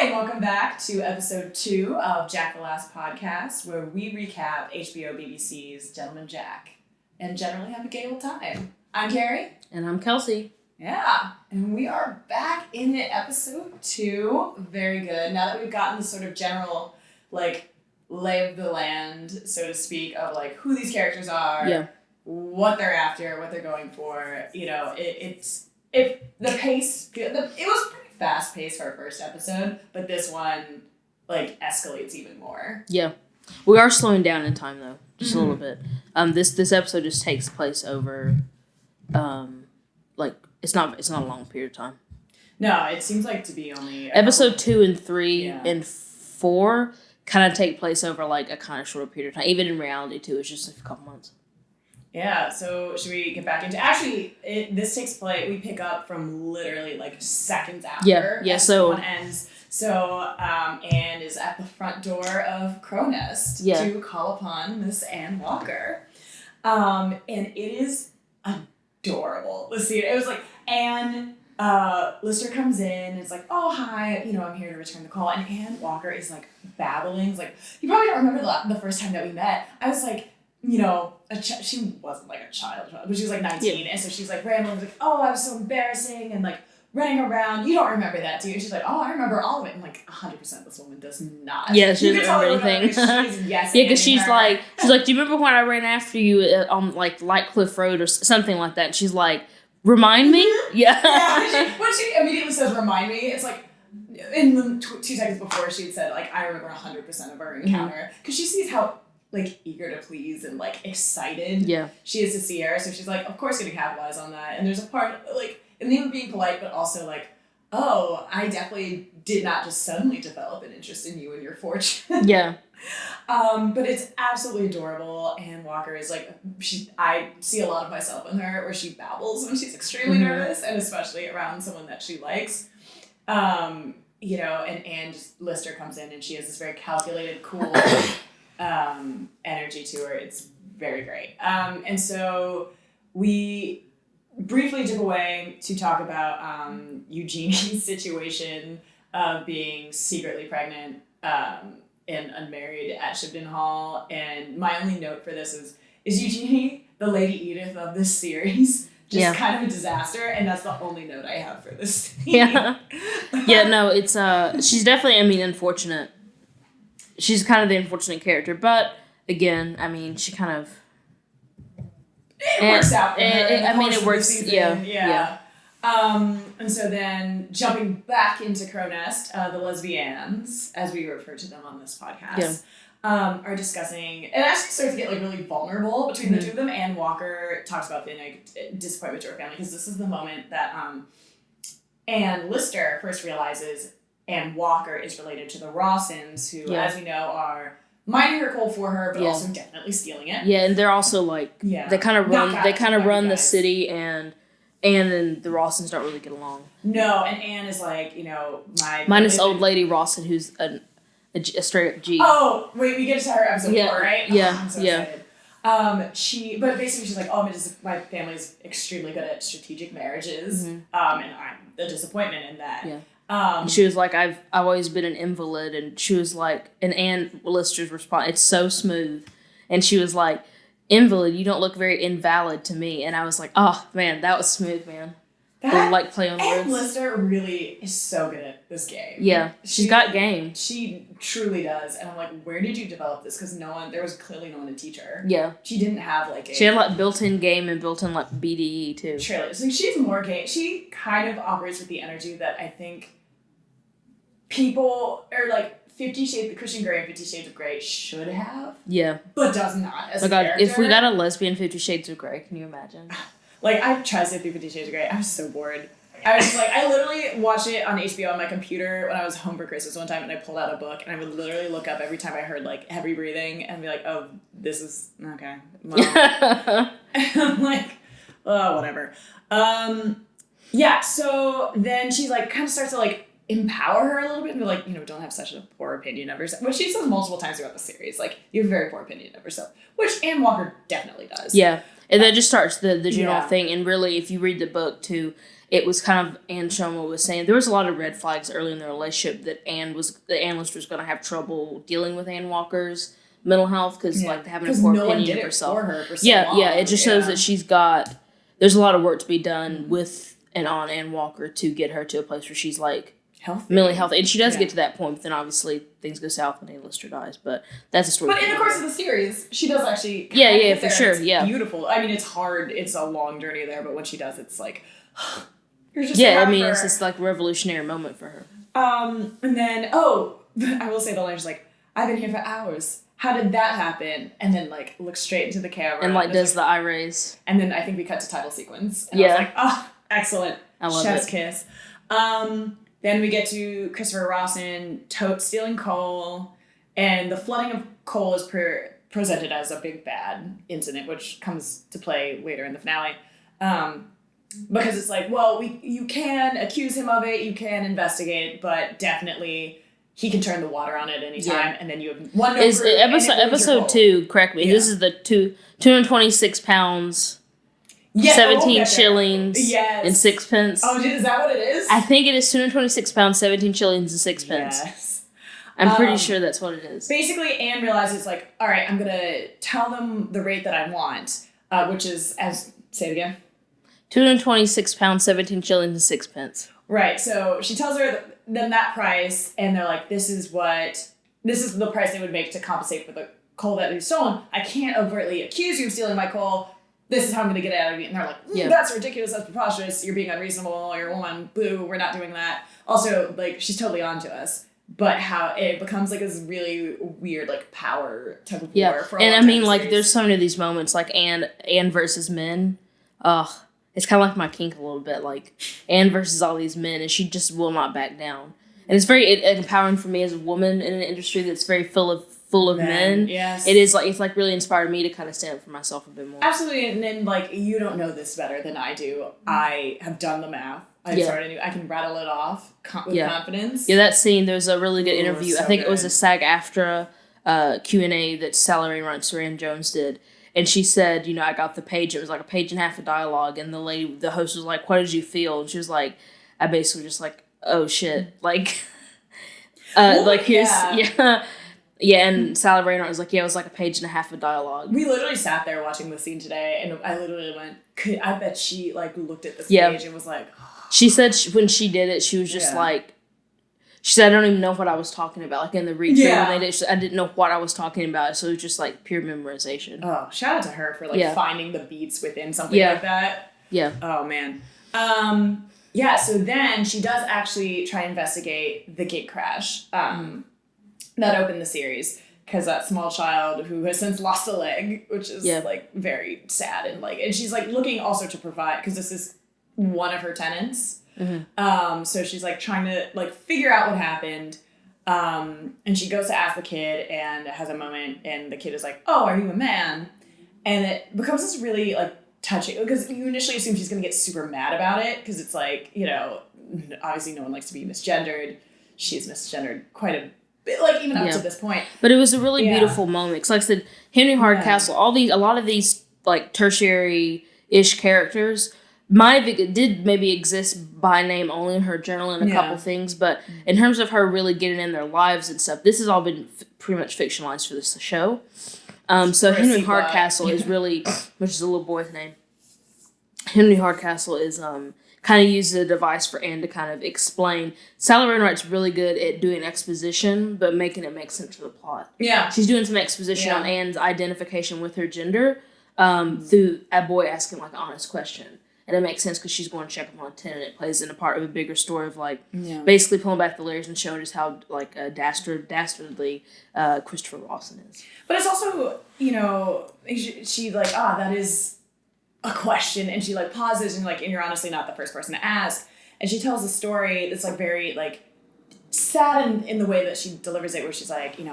Hi, and welcome back to episode 2 of Jack the Last podcast, where we recap HBO BBC's Gentleman Jack and generally have a gay old time. I'm Carrie. And I'm Kelsey. Yeah, and we are back in episode 2. Very good. Now that we've gotten the sort of general, lay of the land, so to speak, of, who these characters are, what they're after, what they're going for, it was pretty fast-paced for our first episode, but this one, escalates even more. Yeah. We are slowing down in time, though. Just a little bit. This episode just takes place over, it's not a long period of time. No, it seems like to be only... Episode 2 and 3 and 4 kind of take place over, a kind of shorter period of time. Even in reality, too, it's just a couple months. Yeah, so should we get back into... Actually, this takes place... We pick up from literally, seconds after. Yeah, so... One ends. So, Anne is at the front door of Crow Nest to call upon Miss Anne Walker. And it is adorable. The scene, it was Anne... Lister comes in and it's oh, hi, I'm here to return the call. And Anne Walker is, babbling. It's you probably don't remember the first time that we met. I was she wasn't a child, but she was 19, and so she's rambling, oh, I was so embarrassing, and running around. You don't remember that, do you? And she's oh, I remember all of it. And 100% this woman does not. Yeah, she doesn't remember anything. She's yes. Yeah, because she's like, do you remember when I ran after you on Light Cliff Road or something like that? And she's remind me? Mm-hmm. Yeah. When she immediately says remind me, it's in the 2 seconds before she had said I remember 100% of our encounter, because she sees how eager to please and excited she is to see her, so she's of course gonna capitalize on that. And there's a part and they were being polite, but also oh, I definitely did not just suddenly develop an interest in you and your fortune. Yeah. But it's absolutely adorable. Anne Walker is I see a lot of myself in her, where she babbles when she's extremely nervous, and especially around someone that she likes. And Lister comes in and she has this very calculated, cool energy to her. It's very great. And so we briefly dip away to talk about Eugenie's situation of being secretly pregnant and unmarried at Shipton Hall. And my only note for this is Eugenie the Lady Edith of this series? Just kind of a disaster, and that's the only note I have for this scene. Yeah, no, it's she's definitely, unfortunate. She's kind of the unfortunate character, but again, she kind of... It works out for her. It works, yeah. And so then, jumping back into Crow Nest, the lesbians, as we refer to them on this podcast, are discussing, and actually starts to get really vulnerable between the two of them. Anne Walker talks about the disappointment to her family, because this is the moment that Anne Lister first realizes Anne Walker is related to the Rawsons, who, as we know, are minding her cold for her, but also definitely stealing it. Yeah, and they're also they kind of run the city, and Anne and the Rawsons don't really get along. No, and Anne is minus old lady Rawson, who's a straight up G. Oh, wait, we get to her episode 4, right? Yeah, I'm so excited. But basically she's my family's extremely good at strategic marriages, and I'm the disappointment in that. Yeah. And she was I've always been an invalid, and she was and Anne Lister's response, it's so smooth, and she was invalid, you don't look very invalid to me, and I was oh man, that was smooth, man. That, play on words. Anne Lister really is so good at this game. Yeah, she's got game. She truly does, and I'm where did you develop this? Because there was clearly no one to teach her. Yeah. She didn't have She had built-in game and built-in BDE too. Truly, so she's more game. She kind of operates with the energy that I think people are 50 Shades of Christian Grey and 50 Shades of Grey should have. Yeah. But does not as a character. If we got a lesbian 50 Shades of Grey, can you imagine? I tried to say 50 Shades of Grey. I was so bored. I was I literally watched it on HBO on my computer when I was home for Christmas one time, and I pulled out a book, and I would literally look up every time I heard heavy breathing and be oh, this is okay. Well. I'm oh, whatever. Yeah, so then she kind of starts to empower her a little bit and be like, don't have such a poor opinion of yourself. Which she says multiple times throughout the series. Like, you have a very poor opinion of yourself. Which Anne Walker definitely does. Yeah. And that just starts the general thing. And really, if you read the book, too, it was kind of Anne Shoma was saying there was a lot of red flags early in their relationship that Anne Lister was going to have trouble dealing with Anne Walker's mental health because like having a poor opinion of herself. For her for so long. It just shows that there's a lot of work to be done with and on Anne Walker to get her to a place where she's like mentally healthy, and she does get to that point. But then obviously things go south when Anne Lister dies. But that's a story. But in the course of the series, she does actually. For sure. It's beautiful. I mean, it's hard. It's a long journey there, but when she does, it's like. You're just it's this like revolutionary moment for her. And then I will say the line is like, I've been here for hours. How did that happen? And then like looks straight into the camera and like does the eye raise. And then I think we cut to title sequence. And I was like, excellent. I love Chef's it. kiss. Then we get to Christopher Rawson tote stealing coal, and the flooding of coal is presented as a big bad incident, which comes to play later in the finale. Because it's like, well, you can accuse him of it, you can investigate it, but definitely he can turn the water on at any time, and then you have one no proof, episode 2, correct me, this is the 226 pounds, 17 shillings, and 6 pence. Oh, is that what it is? I think it is 226 pounds, 17 shillings, and 6 pence. Yes. I'm pretty sure that's what it is. Basically, Anne realizes, like, all right, I'm going to tell them the rate that I want, which is, say it again. 226 pounds, 17 shillings, and 6 pence. Right. So she tells her then that price, and they're like, this is the price they would make to compensate for the coal that we've stolen. I can't overtly accuse you of stealing my coal. This is how I'm going to get it out of you. And they're like, that's ridiculous. That's preposterous. You're being unreasonable. You're a woman. Boo. We're not doing that. Also, like, she's totally on to us. But how it becomes, like, this really weird, like, power type of war. For and I mean, like, there's so many of these moments, like Anne versus men. It's kind of like my kink a little bit, like Anne versus all these men, and she just will not back down. And it's very empowering for me as a woman in an industry that's very full of men. Yes, it's like really inspired me to kind of stand up for myself a bit more. Absolutely, and then like you don't know this better than I do. I have done the math. I can rattle it off with confidence. Yeah, that scene. There's a really good interview. I think it was a SAG-AFTRA Q&A that Salary Run Saran Jones did. And she said, I got the page. It was like a page and a half of dialogue. And the host was like, what did you feel? And she was like, I basically just like, oh shit. Like, here's, and Sally Rayner was like, it was like a page and a half of dialogue. We literally sat there watching the scene today. And I literally went, I bet she like looked at this page and was like, she said when she did it, she was just like, she said, I don't even know what I was talking about. Like in the read when they did, I didn't know what I was talking about. So it was just like pure memorization. Oh, shout out to her for like finding the beats within something like that. Yeah. Oh man. So then she does actually try to investigate the gate crash that opened the series. Because that small child who has since lost a leg, which is like very sad and she's like looking also to provide, because this is one of her tenants. Mm-hmm. So she's like trying to like figure out what happened. And she goes to ask the kid and has a moment, and the kid is like, "Oh, are you a man?" And it becomes this really like touching, because you initially assume she's gonna get super mad about it, because it's like, obviously no one likes to be misgendered. She is misgendered quite a bit, like even up to this point. But it was a really beautiful moment. 'Cause like I said, Henry Hardcastle, a lot of these like tertiary-ish characters did maybe exist by name only in her journal and a couple things, but in terms of her really getting in their lives and stuff, this has all been pretty much fictionalized for this show. So Henry Hardcastle is really, which is a little boy's name, Henry Hardcastle is kind of uses a device for Anne to kind of explain. Sally Wainwright's really good at doing exposition, but making it make sense for the plot. Yeah. She's doing some exposition on Anne's identification with her gender through a boy asking like an honest question. And it makes sense because she's going to check up on 10, and it plays in a part of a bigger story of like basically pulling back the layers and showing us how like dastardly Christopher Rawson is. But it's also, she like, that is a question, and she like pauses and like, and you're honestly not the first person to ask, and she tells a story that's like very like sad in the way that she delivers it, where she's like, she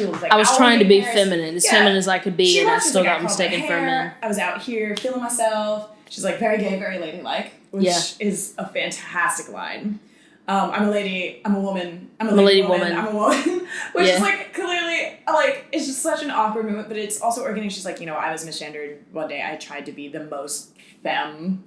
was like, I was trying to be feminine, as feminine as I could be, and I still got mistaken for a man. I was out here feeling myself. She's like very gay, very ladylike, which is a fantastic line. I'm a lady, I'm a woman, I'm a lady woman, I'm a woman, which Yeah. is like clearly like it's just such an awkward moment, but it's also organic. She's like, I was misgendered one day. I tried to be the most femme,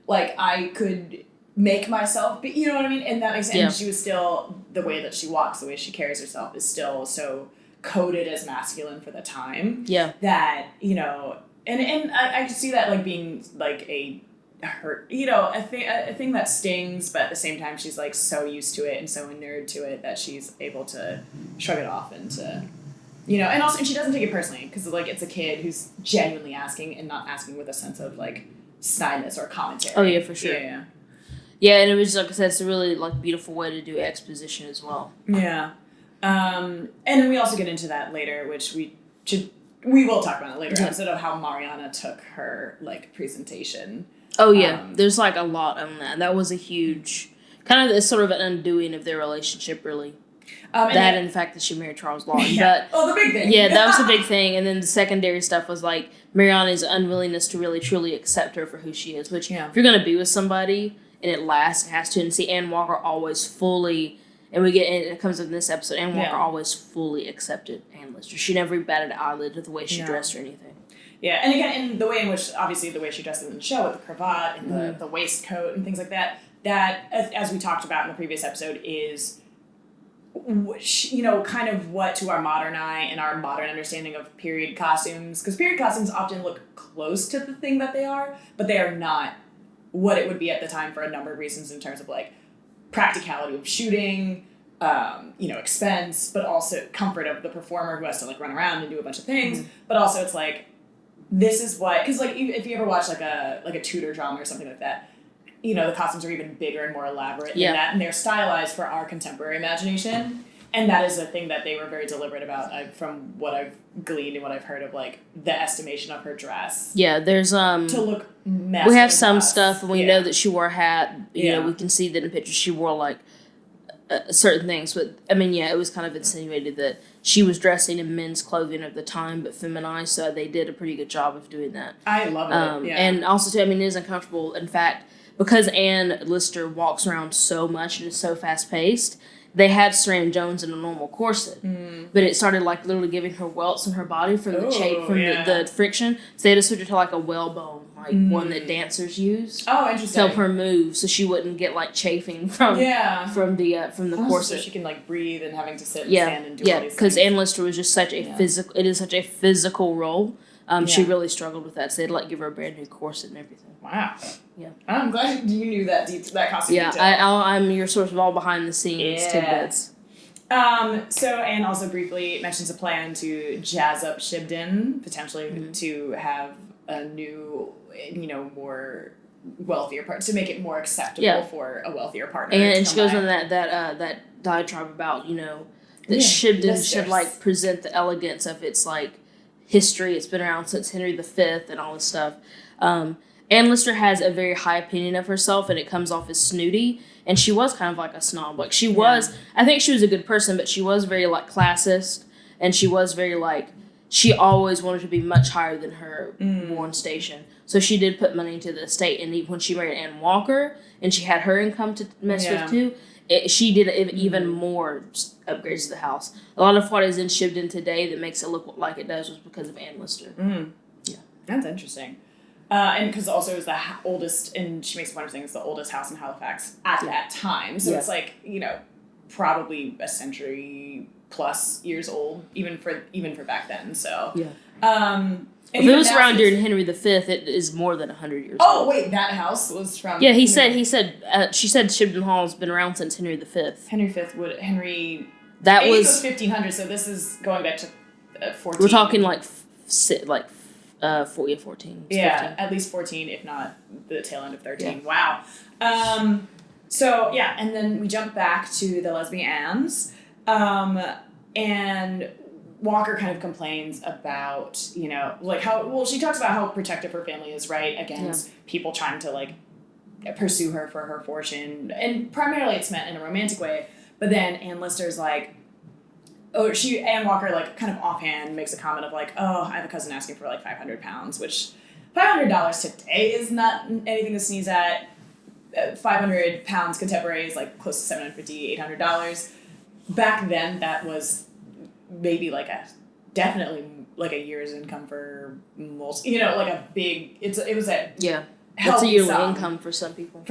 like I could make myself be, you know what I mean? And that makes sense. Yeah. And she was still, the way that she walks, the way she carries herself is still so coded as masculine for the time. Yeah. That, and I see that like being like a hurt, a thing that stings, but at the same time she's like so used to it and so inured to it that she's able to shrug it off and to, and also, and she doesn't take it personally because like it's a kid who's genuinely asking and not asking with a sense of like snidiness or commentary. Oh yeah, for sure. Yeah, and it was, like I said, it's a really, like, beautiful way to do exposition as well. Yeah. And then we also get into that later, which we will talk about in a later episode of how Mariana took her, like, presentation. Oh, yeah. There's, like, a lot on that. That was a huge, kind of, it's sort of an undoing of their relationship, really. And the fact that she married Charles Lawton. Yeah. But, the big thing. Yeah, that was the big thing. And then the secondary stuff was, like, Mariana's unwillingness to really, truly accept her for who she is. Which, if you're going to be with somebody and it lasts, it has to. And see, Ann Walker always fully, and it comes up in this episode, Ann Walker always fully accepted Ann Lister. She never batted an eyelid at the way she dressed or anything. Yeah, and again, in the way in which, obviously, the way she dressed in the show with the cravat and the waistcoat and things like that, as we talked about in the previous episode, is, kind of what to our modern eye and our modern understanding of period costumes, because period costumes often look close to the thing that they are, but they are not what it would be at the time for a number of reasons in terms of, like, practicality of shooting, expense, but also comfort of the performer who has to, like, run around and do a bunch of things, but also it's, like, this is what, because, like, if you ever watch, like a Tudor drama or something like that, the costumes are even bigger and more elaborate than that, and they're stylized for our contemporary imagination. And that is a thing that they were very deliberate about, from what I've gleaned and what I've heard of, like, the estimation of her dress. Yeah, there's, to look messy. We have some stuff, and we know that she wore a hat. You know, we can see that in pictures she wore, like, certain things. But, I mean, it was kind of insinuated that she was dressing in men's clothing at the time, but feminized, so they did a pretty good job of doing that. I love it, And also, too, I mean, it is uncomfortable. In fact, because Ann Lister walks around so much and is so fast-paced, they had Saran Jones in a normal corset, but it started, like, literally giving her welts in her body from the friction. So they had to switch it to, like, a whalebone, like one that dancers use. Oh, interesting. To help her move, so she wouldn't get, like, chafing from the corset. So she can, like, breathe and having to sit and stand and do all these things. Yeah, because Ann Lister was just such a physical. It is such a physical role. She really struggled with that, so they had to, like, give her a brand new corset and everything. Wow. Yeah. I'm glad you knew that costume detail. I'm your source of all behind the scenes tidbits. So Anne also briefly mentions a plan to jazz up Shibden, potentially to have a new, more wealthier partner, to make it more acceptable for a wealthier partner. And she goes on that diatribe about, that Shibden should, like, present the elegance of its, like, history. It's been around since Henry V and all this stuff. Ann Lister has a very high opinion of herself, and it comes off as snooty. And she was kind of like a snob. Like, she was, I think she was a good person, but she was very, like, classist. And she was very, like, she always wanted to be much higher than her born station. So she did put money into the estate. And when she married Ann Walker, and she had her income to mess with too, she did even more upgrades to the house. A lot of what is in Shibden today that makes it look like it does was because of Ann Lister. Yeah. That's interesting. And because also it was the oldest, and she makes a point of saying it's the oldest house in Halifax at that time. So it's like, probably a century plus years old, even for back then. So if it was around during Henry V, it is more than 100 years old. Oh wait, that house was from. Yeah, she said Shibden Hall has been around since Henry V. That was 1500. So this is going back to 14. We're talking like 14. Yeah, 15. at least 14, if not the tail end of 13. Yeah. Wow. And then we jump back to the lesbian Anns, and Walker kind of complains about, she talks about how protective her family is, right, against people trying to, like, pursue her for her fortune, and primarily it's meant in a romantic way, but then Ann Lister's like, Ann Walker, like, kind of offhand makes a comment of, like, I have a cousin asking for, like, 500 pounds, which $500 today is not anything to sneeze at. 500 pounds contemporary is like close to $750, $800. Back then, that was maybe like definitely like a year's income for most, like a big, it was a that's a yearly income for some people.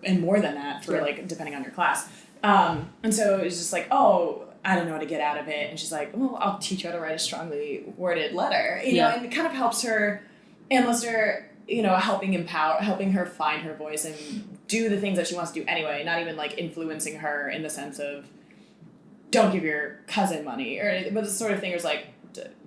And more than that for like, depending on your class. And so it was just like, oh, I don't know how to get out of it. And she's like, well, I'll teach you how to write a strongly worded letter, you know, and it kind of helps her, and Lister, helping her find her voice and do the things that she wants to do anyway, not even like influencing her in the sense of don't give your cousin money but the sort of thing is like,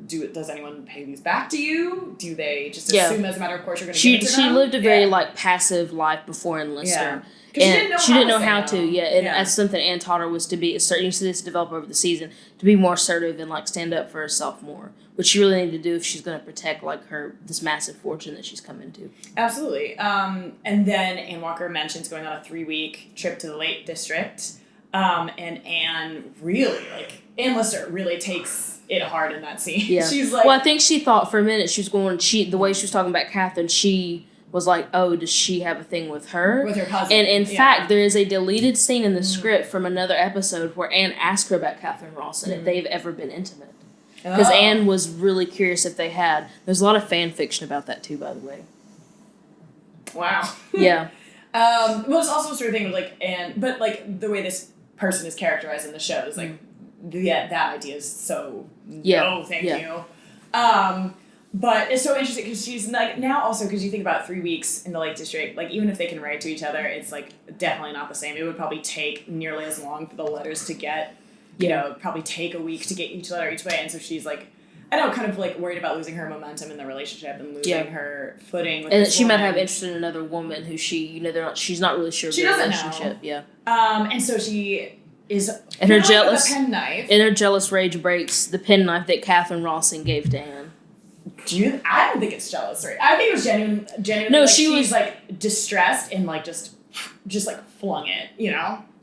does anyone pay these back to you? Do they just assume as a matter of course you're going to give it to them? She lived a very like passive life before Enlister. And she didn't know how to. And that's something Anne taught her was to be certain. You see this develop over the season, to be more assertive and like stand up for herself more, which she really needed to do if she's going to protect like this massive fortune that she's come into. Absolutely. And then Anne Walker mentions going on a 3-week trip to the Lake District, and Anne really Anne Lister really takes it hard in that scene. Yeah. She's like, well, I think she thought for a minute she was going. The way she was talking about Catherine, she was like, oh, does she have a thing with her? With her cousin. And in fact, there is a deleted scene in the script from another episode where Anne asked her about Catherine Ross and if they've ever been intimate. Because Anne was really curious if they had. There's a lot of fan fiction about that too, by the way. Wow. Yeah. Well, it's also sort of thing with like Anne, but like the way this person is characterized in the show is like, that idea is so thank you. But it's so interesting because she's like, now also because you think about 3 weeks in the Lake District, like even if they can write to each other, it's like definitely not the same. It would probably take nearly as long for the letters to get, probably take a week to get each letter each way. And so she's like, I know, kind of like worried about losing her momentum in the relationship and losing her footing. With and she might have interest in another woman who she's not really sure of the relationship. Yeah. And so she is and her jealous with a penknife. And her jealous rage breaks the penknife that Catherine Rossing gave to Anne. I don't think it's jealous, right? I think it was genuine. No, like, she was like distressed and like just like flung it, Yeah,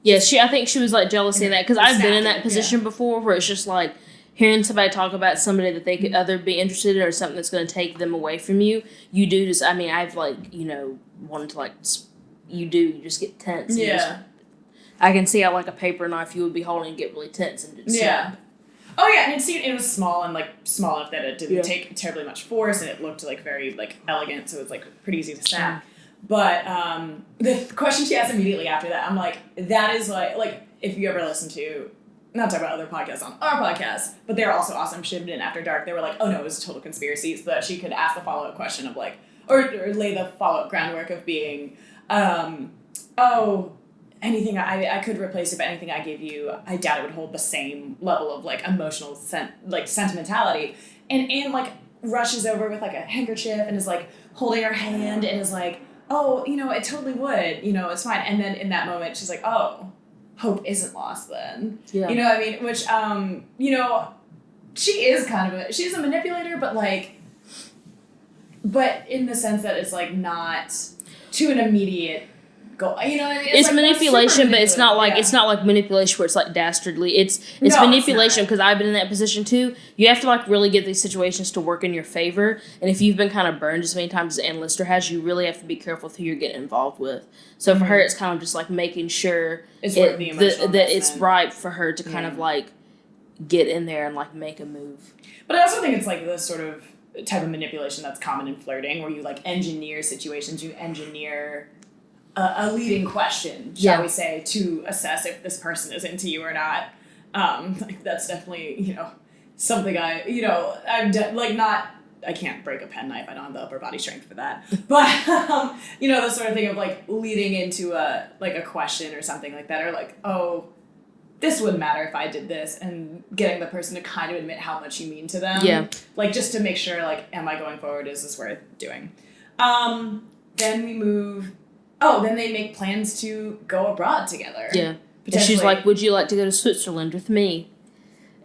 I think she was like jealousy of that because I've been in that position before where it's just like hearing somebody talk about somebody that they could either be interested in or something that's going to take them away from you. You do just. I mean, I've like wanted to like. You just get tense. I can see how like a paper knife you would be holding and get really tense and just snap. Oh yeah, and it was small and like small enough that it didn't take terribly much force, and it looked like very like elegant, so it was like pretty easy to snap. But the question she asked immediately after that, I'm like, that is like if you ever listen to, not talk about other podcasts on our podcast, but they're also awesome. Shivd in After Dark, they were like, oh no, it was a total conspiracy, so that she could ask the follow up question of like, or lay the follow up groundwork of being, anything I could replace it, but anything I gave you, I doubt it would hold the same level of like emotional sentimentality. And Anne like rushes over with like a handkerchief and is like holding her hand and is like, oh, it totally would, it's fine. And then in that moment she's like, oh, hope isn't lost then. Yeah. You know what I mean? Which she is she's a manipulator, but in the sense that it's like not to an immediate goal. You know what I mean? It's like, manipulation, but it's not like manipulation where it's like dastardly. It's manipulation because I've been in that position too. You have to like really get these situations to work in your favor, and if you've been kind of burned as many times as Anne Lister has, you really have to be careful with who you're getting involved with. So for her, it's kind of just like making sure that it's right for her to kind of like get in there and like make a move. But I also think it's like the sort of type of manipulation that's common in flirting, where you like engineer situations, you engineer a leading question, shall we say, to assess if this person is into you or not. That's definitely, something I can't break a penknife. I don't have the upper body strength for that. But, the sort of thing of like leading into a question or something like that, or like, oh, this wouldn't matter if I did this, and getting the person to kind of admit how much you mean to them. Yeah. Like, just to make sure, like, am I going forward? Is this worth doing? Then we move... Oh, then they make plans to go abroad together. Yeah. And she's like, would you like to go to Switzerland with me?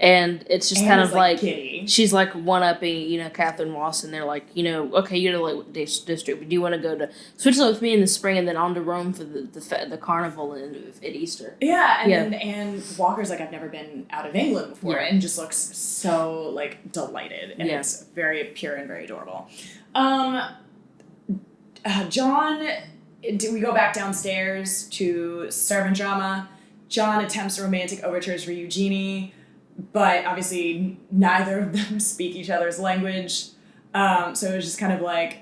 And it's just kind of like she's like one-upping, Catherine Ross, and they're like, okay, you're the Lake District, but do you want to go to Switzerland with me in the spring and then on to Rome for the carnival at Easter? Yeah, and Walker's like, I've never been out of England before, and just looks so like delighted, and it's very pure and very adorable. John we go back downstairs to servant drama. John attempts romantic overtures for Eugenie, but obviously neither of them speak each other's language. So it was just kind of like,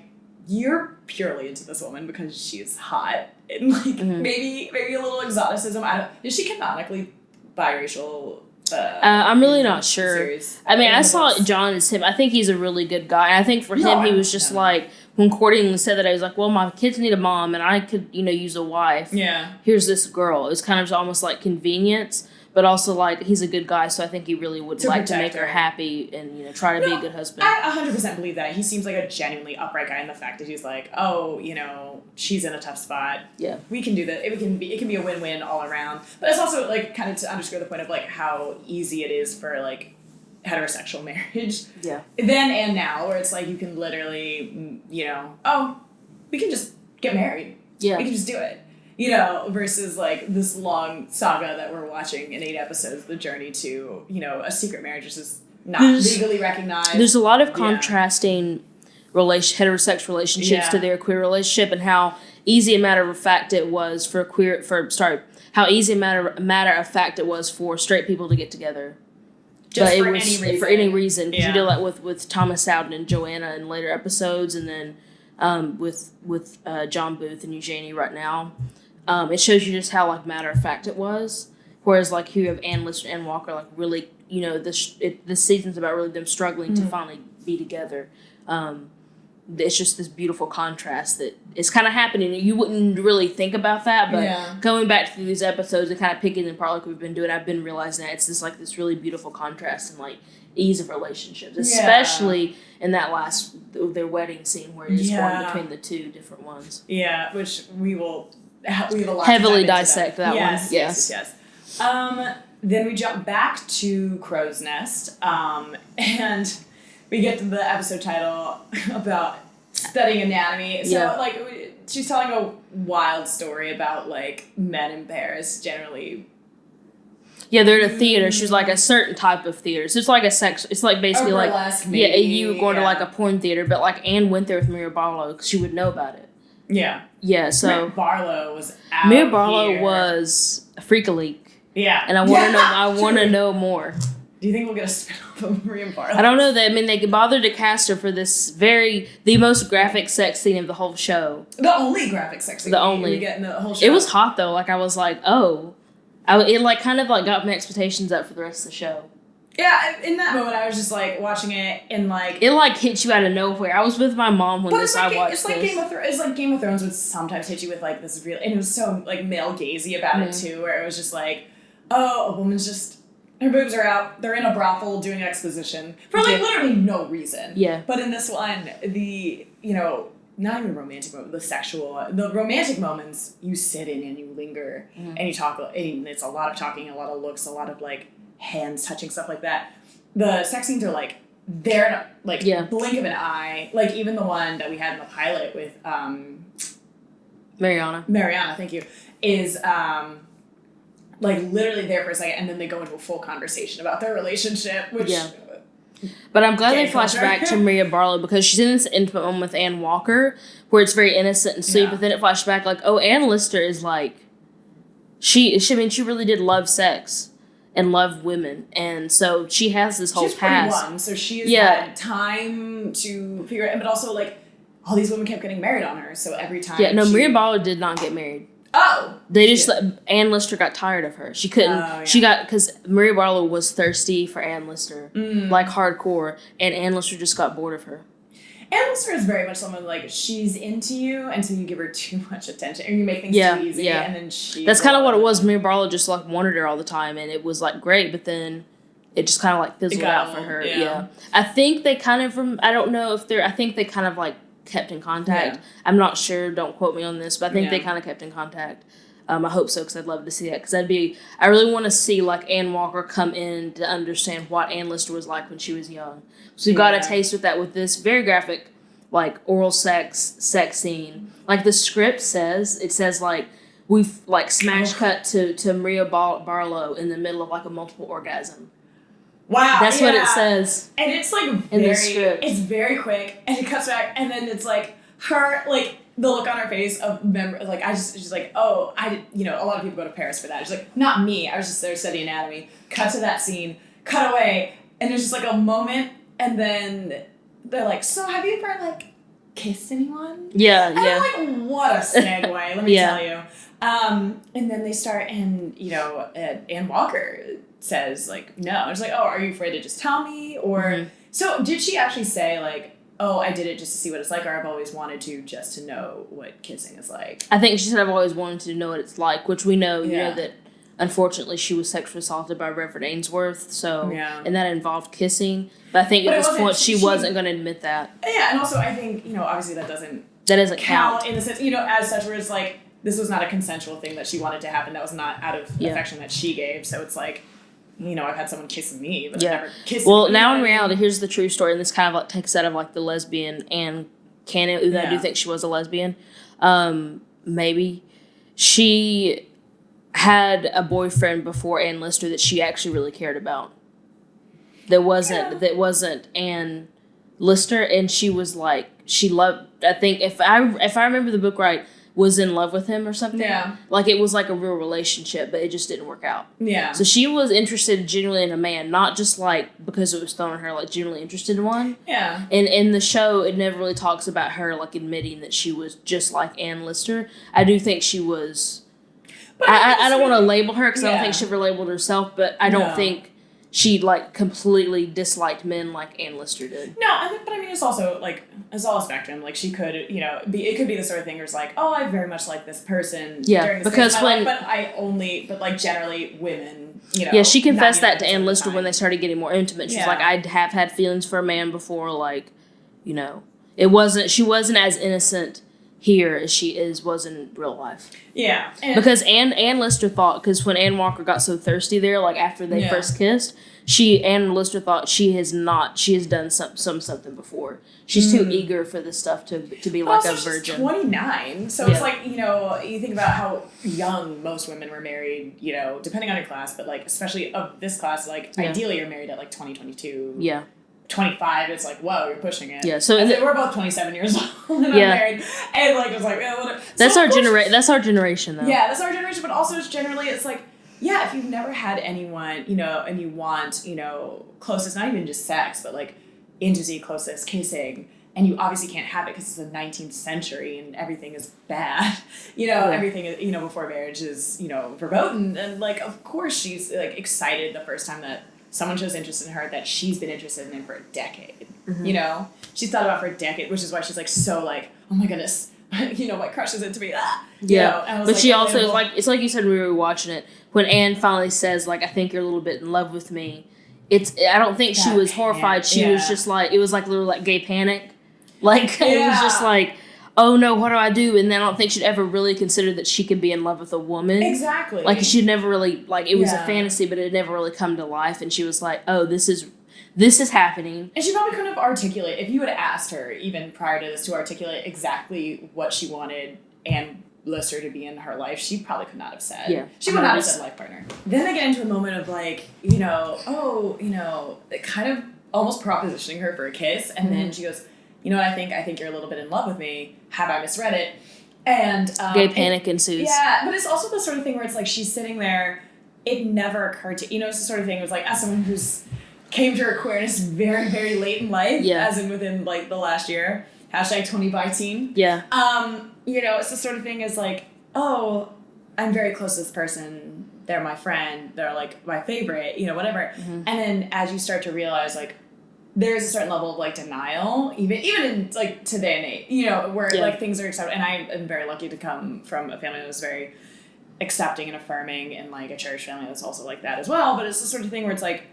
you're purely into this woman because she's hot and like maybe a little exoticism. Is she canonically biracial? I'm really not sure. I mean, I saw John as him. I think he's a really good guy. And I think for him, he was just like, when Courtney said that, I was like, well, my kids need a mom and I could, use a wife. Yeah. Here's this girl. It's kind of almost like convenience, but also like he's a good guy. So I think he really would like to make her happy and, try to be a good husband. I 100% believe that. He seems like a genuinely upright guy in the fact that he's like, oh, she's in a tough spot. Yeah. We can do that. It can be a win-win all around. But it's also like kind of to underscore the point of like how easy it is for like heterosexual marriage. Yeah. Then and now, where it's like you can literally, we can just get married. Yeah. We can just do it. Versus like this long saga that we're watching in 8 episodes, the journey to, a secret marriage which is not legally recognized. There's a lot of contrasting heterosexual relationships to their queer relationship, and how easy a matter of fact it was for how easy a matter of fact it was for straight people to get together. Just for any reason. Because you do that with Thomas Souden and Joanna in later episodes, and then with John Booth and Eugenie right now. It shows you just how like matter of fact it was. Whereas like here you have Ann Lister and Walker like really this season's about really them struggling to finally be together. It's just this beautiful contrast that is kind of happening. You wouldn't really think about that, but going back through these episodes and kind of picking them apart like we've been doing, I've been realizing that it's this really beautiful contrast and like ease of relationships, especially in that their wedding scene where it's going between the two different ones. Yeah, which we have a lot heavily dissect that one. Yes. Then we jump back to Crow's Nest, and we get to the episode title about studying anatomy. So, she's telling a wild story about, men in Paris generally. Yeah, they're at a theater. She's like a certain type of theater. So it's like it's like basically you going to a porn theater, but Anne went there with Mira Barlow because she would know about it. Yeah. Yeah, so. Mira Barlow was out Mira Barlow here. was a freak-a-leak. Yeah. And I want to know more. Do you think we'll get a spin-off of Mira Barlow? I don't know. They bothered to cast her for this the most graphic sex scene of the whole show. The only graphic sex scene we get in the whole show. It was hot, though. I was like, oh. It kind of got my expectations up for the rest of the show. Yeah, in that moment, I was just watching it and it hit you out of nowhere. I was with my mom when I watched this. It's like Game of Thrones would sometimes hit you with this real, and it was so male gazy about it too, where it was just a woman's just her boobs are out, they're in a brothel doing exposition for literally no reason. Yeah. But in this one, the not even romantic moment, the romantic moments, you sit in and you linger and you talk, and it's a lot of talking, a lot of looks, a lot of hands touching, stuff like that. The sex scenes are they're blink of an eye. Even the one that we had in the pilot with Mariana, thank you, is literally there for a second, and then they go into a full conversation about their relationship, which. Yeah. But I'm glad they flashed back to Maria Barlow because she's in this intimate moment with Ann Walker where it's very innocent and sweet, but then it flashed back Ann Lister is she really did love sex and love women, and so she has this whole past. She's 41, so she's had time to figure it out, but also all these women kept getting married on her, so every time. Yeah, no, Maria Barlow did not get married. Oh! They just, Ann Lister got tired of her. She couldn't, because Maria Barlow was thirsty for Ann Lister, hardcore, and Ann Lister just got bored of her. Ann Lister is very much someone, she's into you until you give her too much attention, or you make things too easy, and then she... That's kind of what it was. Maria Barlow just, wanted her all the time, and it was, great, but then it just kind of, fizzled out for her. Yeah. I think they kind of, I think they kind of, kept in contact. Yeah. I'm not sure, don't quote me on this, but I think they kind of kept in contact. I hope so, because I'd love to see that, because I really want to see Ann Walker come in to understand what Ann Lister was like when she was young. So we got a taste with that with this very graphic oral sex scene. The script says, we've smash cut to Maria Barlow in the middle of a multiple orgasm. Wow, that's what it says. And it's in the script. It's very quick, and it cuts back, and then it's her the look on her face of like she's like, oh, I did, you know, a lot of people go to Paris for that. She's like, not me. I was just there studying anatomy. Cut to that scene. Cut away, and there's just like a moment, and then they're like, so have you ever like kissed anyone? Yeah, and I'm like, what a segue, let me tell you. And then they start, and you know, Anne Walker says like, no. It's like, oh, are you afraid to just tell me? Or so did she actually say like, oh, I did it just to see what it's like, or I've always wanted to just to know what kissing is like? I think she said I've always wanted to know what it's like, which we know, you know, that unfortunately she was sexually assaulted by Reverend Ainsworth, so, and that involved kissing. But I think at this point she wasn't going to admit that. Yeah, and also I think, you know, obviously that doesn't count in the sense, you know, as such, where it's like, this was not a consensual thing that she wanted to happen. That was not out of affection that she gave. So it's like, you know, I've had someone kiss me, but I've never kissed me. Well, now in reality, here's the true story, and this kind of like takes out of like the lesbian and canon, even though I do think she was a lesbian. Maybe. She had a boyfriend before Ann Lister that she actually really cared about. That wasn't Ann Lister, and she was like, she loved, I think, if I remember the book right, was in love with him or something. Yeah. Like, it was like a real relationship, but it just didn't work out. Yeah. So she was interested genuinely in a man, not just like because it was thrown at her, like genuinely interested in one. Yeah. And in the show, it never really talks about her like admitting that she was just like Ann Lister. I do think she was. But I don't want to label her because I don't think she ever labeled herself, but I don't think she like completely disliked men like Ann Lister did. No, but I mean, it's also like, it's all a spectrum. Like, she could, you know, it could be the sort of thing where it's like, oh, I very much like this person. Yeah, during this because when, but like generally women, you know. Yeah, she confessed that to Ann Lister when they started getting more intimate. She's like, I have had feelings for a man before, like, you know, she wasn't as innocent here as she was in real life. Yeah. Because Ann Lister thought, because when Anne Walker got so thirsty there, like after they first kissed, Ann Lister thought she has done something before. She's too eager for this stuff to be like a virgin. She's 29, so it's like, you know, you think about how young most women were married, you know, depending on your class, but like especially of this class, like ideally you're married at like 20, 22. Yeah. 25, it's like, whoa, you're pushing it. Yeah, so we're both 27 years old and I'm married, and like it's like, whatever. That's our generation. That's our generation, though. Yeah, that's our generation. But also, it's like, yeah, if you've never had anyone, you know, and you want, you know, closest, not even just sex, but like intimacy, closest, kissing, and you obviously can't have it because it's the 19th century and everything is bad. You know, everything, you know, before marriage is, you know, verboten, and like, of course, she's like excited the first time that someone shows interest in her that she's been interested in for a decade. You know, she's thought about for a decade, which is why she's like so like, oh my goodness, you know, my crush is into me. You know? And but like, she also is like, it's like you said when we were watching it, when Anne finally says like, I think you're a little bit in love with me. I don't think she was horrified. She was just like, it was like a little like gay panic. Like it was just like, oh no, what do I do? And then I don't think she'd ever really considered that she could be in love with a woman. Exactly. Like she'd never really, like it was a fantasy, but it had never really come to life. And she was like, oh, this is happening. And she probably couldn't have articulated, if you would have asked her even prior to this to articulate exactly what she wanted Ann Lister to be in her life, she probably could not have said. Yeah. She would not have said life partner. Then they get into a moment of like, you know, oh, you know, kind of almost propositioning her for a kiss. And then she goes, you know what, I think you're a little bit in love with me. Have I misread it? And gay panic ensues. Yeah, but it's also the sort of thing where it's like she's sitting there. It never occurred to, you know, it's the sort of thing. It was like, as someone who's came to her queerness very, very late in life, as in within like the last year. #20 by teen. Yeah. You know, it's the sort of thing is like, oh, I'm very close to this person. They're my friend. They're like my favorite. You know, whatever. And then as you start to realize like, there's a certain level of like denial, even in like today and age, you know, where like things are accepted. And I am very lucky to come from a family that was very accepting and affirming, and like a church family that's also like that as well. But it's the sort of thing where it's like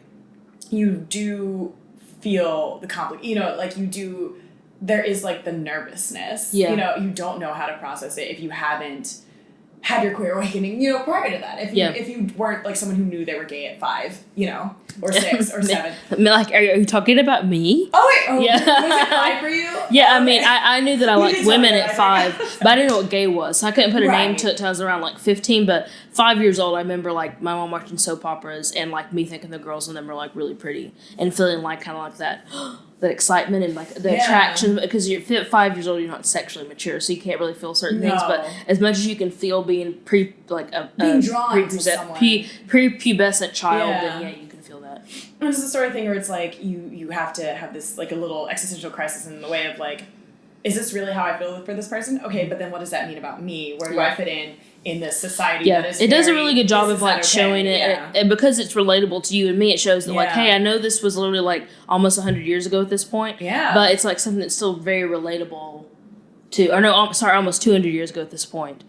you do feel the conflict, you know, like you do. There is like the nervousness, you know, you don't know how to process it if you haven't had your queer awakening, you know, prior to that. If you weren't like someone who knew they were gay at 5, you know, or 6 or 7. Like, are you talking about me? Oh wait, was it 5 for you? Yeah, I mean, I knew that I liked women at 5, but I didn't know what gay was. So I couldn't put a name to it till I was around like 15. But 5 years old, I remember like my mom watching soap operas and like me thinking the girls in them were like really pretty and feeling like kind of like that. that excitement and like the attraction, because you're 5 years old, you're not sexually mature, so you can't really feel certain things. But as much as you can feel being being drawn to someone, prepubescent child, then you can feel that. And it's the sort of thing where it's like you have to have this like a little existential crisis in the way of like, is this really how I feel for this person? Okay, but then what does that mean about me? Where do I fit in this society that is it does a really good job of like showing it, and because it's relatable to you and me, it shows that like, hey, I know this was literally like almost 100 years ago at this point, but it's like something that's still very relatable to, or no, I'm sorry, almost 200 years ago at this point.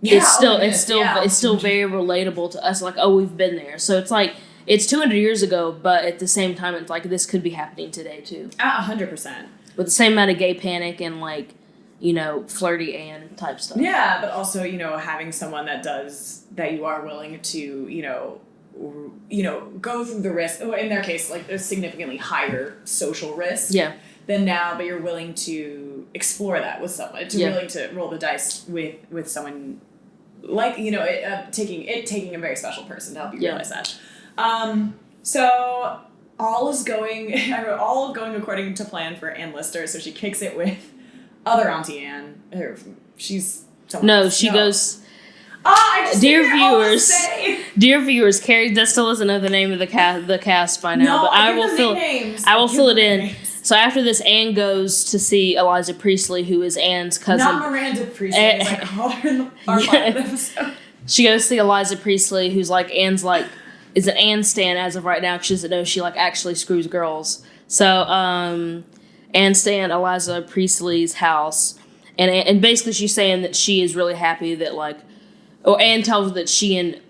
It's still very relatable to us, like, oh, we've been there. So it's like, it's 200 years ago, but at the same time, it's like, this could be happening today too. 100%. With the same amount of gay panic and like, flirty Anne type stuff. Yeah, but also, having someone that you are willing to, go through the risk, in their case, like a significantly higher social risk than now, but you're willing to explore that with someone, willing to roll the dice with someone like, taking a very special person to help you realize that. So all is going according to plan for Ann Lister, so she kicks it with other Auntie Anne. She's goes. Dear viewers, Carrie, that still doesn't know the name of the cast by now, but I will fill it in. So after this, Anne goes to see Eliza Priestley, who is Anne's cousin. Not Miranda Priestley, as I called her in the episode. She goes to see Eliza Priestley, who's like Anne's like is an Anne stan as of right now, because she doesn't know she like actually screws girls. So Anne stay at Eliza Priestley's house, and basically she's saying that she is really happy that Anne tells her that she and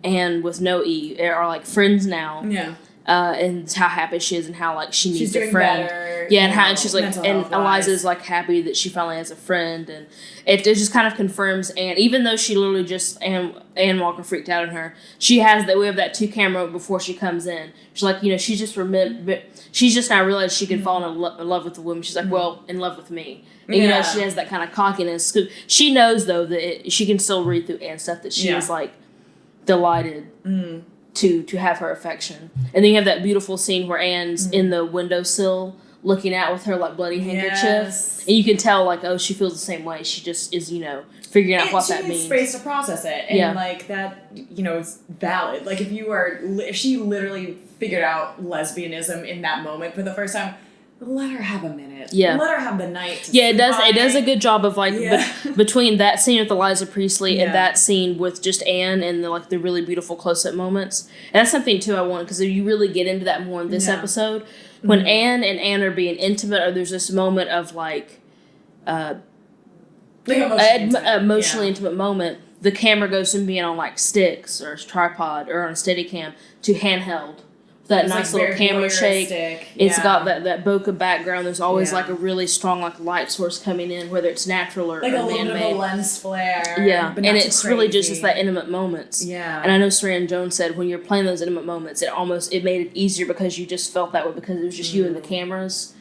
Anne with no E are like friends now. Yeah. And how happy she is and how like she needs a friend. Better, and she's like, and Eliza's like happy that she finally has a friend, and it just kind of confirms Anne, even though she literally just Anne Walker freaked out on her. We have that 2-camera before she comes in. She's like, she's just now realized she could fall in love with the woman. She's like, well, in love with me. And, she has that kind of cockiness. She knows though that she can still read through Anne's stuff that she is like delighted. To have her affection. And then you have that beautiful scene where Anne's in the windowsill looking out with her like bloody handkerchief. And you can tell like, oh, she feels the same way. She just is, figuring out what that means. She needs space to process it. And like that, is valid. Like if she literally figured out lesbianism in that moment for the first time, let her have a minute. Yeah. Let her have the night. It does a good job of like between that scene with Eliza Priestley and that scene with just Anne and the really beautiful close-up moments. And that's something too I want, because you really get into that more in this episode. When Anne and Anne are being intimate, or there's this moment of emotionally intimate moment, the camera goes from being on like sticks or tripod or on a Steadicam to handheld. That nice little camera shake. It's got that bokeh background. There's always like a really strong like light source coming in, whether it's natural or like a little bit of a lens flare. Yeah, and it's really just that intimate moments. Yeah. And I know Saran Jones said when you're playing those intimate moments, it made it easier because you just felt that way because it was just you and the cameras.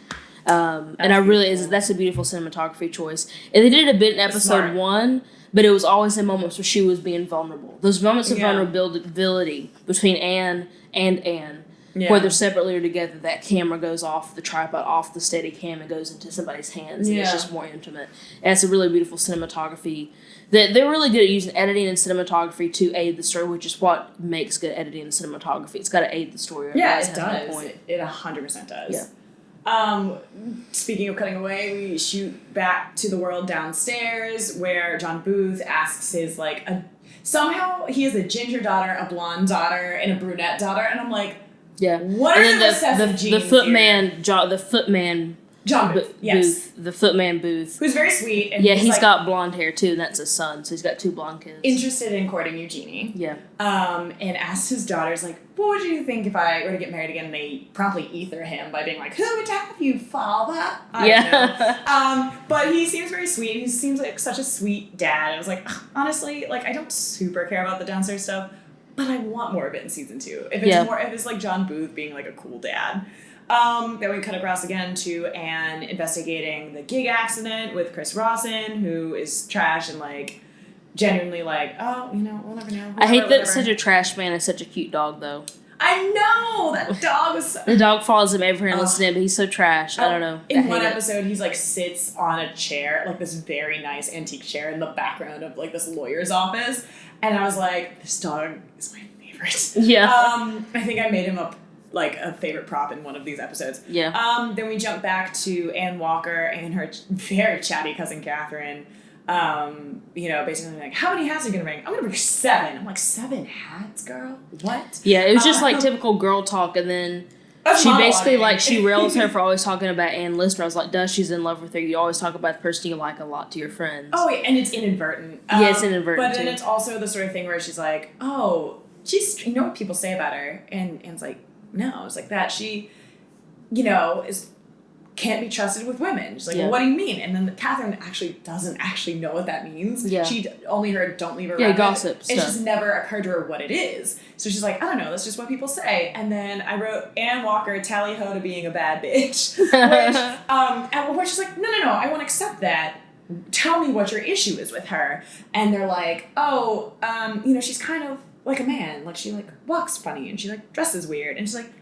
And that's a beautiful cinematography choice. And they did it a bit in episode 1. But it was always in moments where she was being vulnerable. Those moments of vulnerability between Anne and Anne. Yeah. Whether separately or together, that camera goes off the tripod, off the Steadicam, and goes into somebody's hands. And it's just more intimate. And it's a really beautiful cinematography. They're really good at using editing and cinematography to aid the story, which is what makes good editing and cinematography. It's got to aid the story. Yeah, it does. It 100% does. Yeah. Speaking of cutting away, we shoot back to the world downstairs where John Booth asks his, somehow he has a ginger daughter, a blonde daughter, and a brunette daughter, and I'm like, yeah. What are the recessive genes the footman John Booth, yes. Booth, the footman Booth. Who's very sweet. And he's got blonde hair too, and that's his son, so he's got 2 blonde kids. Interested in courting Eugenie. Yeah. And asks his daughters, what would you think if I were to get married again? And they promptly ether him by being like, who would have you, father? I don't know. But he seems very sweet. He seems like such a sweet dad. I was like, honestly, I don't super care about the downstairs stuff, but I want more of it in season 2. If it's like John Booth being a cool dad. Then we cut across again to Anne investigating the gig accident with Chris Rawson, who is trash and genuinely we'll never know. I hate that it's such a trash man and such a cute dog though. I know! That dog was so... The dog follows him everywhere and listens to him, but he's so trash. I don't know. In one episode, he's, like, sits on a chair, like, this very nice antique chair in the background of, like, this lawyer's office. And I was like, this dog is my favorite. Yeah. I think I made him like a favorite prop in one of these episodes. Yeah. Then we jump back to Anne Walker and her very chatty cousin Catherine. Basically like, how many hats are you gonna bring? I'm gonna bring 7. I'm like, 7 hats, girl? What? Yeah, it was just like typical girl talk, and then she basically like she rails her for always talking about Ann Lister. I was like, duh, she's in love with her. You always talk about the person you like a lot to your friends. Oh wait, and it's inadvertent. Yeah, it's inadvertent. But then it's also the sort of thing where she's like, oh, she's, you know what people say about her, and it's like, no, it's like that she, can't be trusted with women. She's like, well, what do you mean? And then Catherine actually doesn't actually know what that means. Yeah. She only heard, don't leave her around. Yeah, gossip stuff. It just never occurred to her what it is. So she's like, I don't know, that's just what people say. And then I wrote Anne Walker, tally ho to being a bad bitch. Where she's like, no, I won't accept that. Tell me what your issue is with her. And they're like, she's kind of like a man. Like, she, like, walks funny and she, like, dresses weird. And she's like,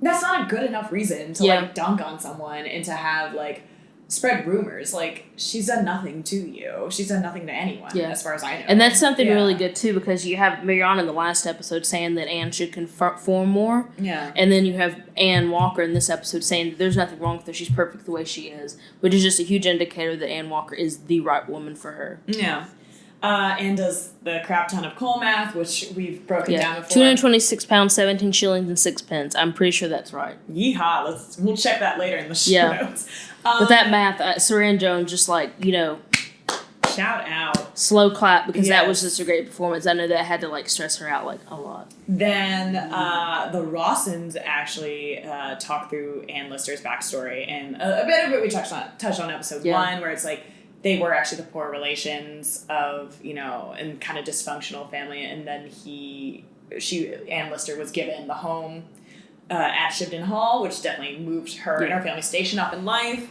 that's not a good enough reason to, like, dunk on someone and to have, like, spread rumors. Like, she's done nothing to you. She's done nothing to anyone, as far as I know. And that's something really good, too, because you have Marianne in the last episode saying that Anne should conform more. Yeah. And then you have Anne Walker in this episode saying that there's nothing wrong with her. She's perfect the way she is, which is just a huge indicator that Anne Walker is the right woman for her. Yeah. And does the crap ton of coal math, which we've broken down before. £226, 17 shillings and 6 pence. I'm pretty sure that's right. Yeehaw! We'll check that later in the show notes. With that math, Saran Jones just shout out, slow clap, because that was just a great performance. I know that had to stress her out a lot. Then the Rawsons actually talk through Ann Lister's backstory, and a bit of it we touched on episode 1, where it's like, they were actually the poor relations of, and kind of dysfunctional family. And then Ann Lister was given the home at Shibden Hall, which definitely moved her and her family station up in life.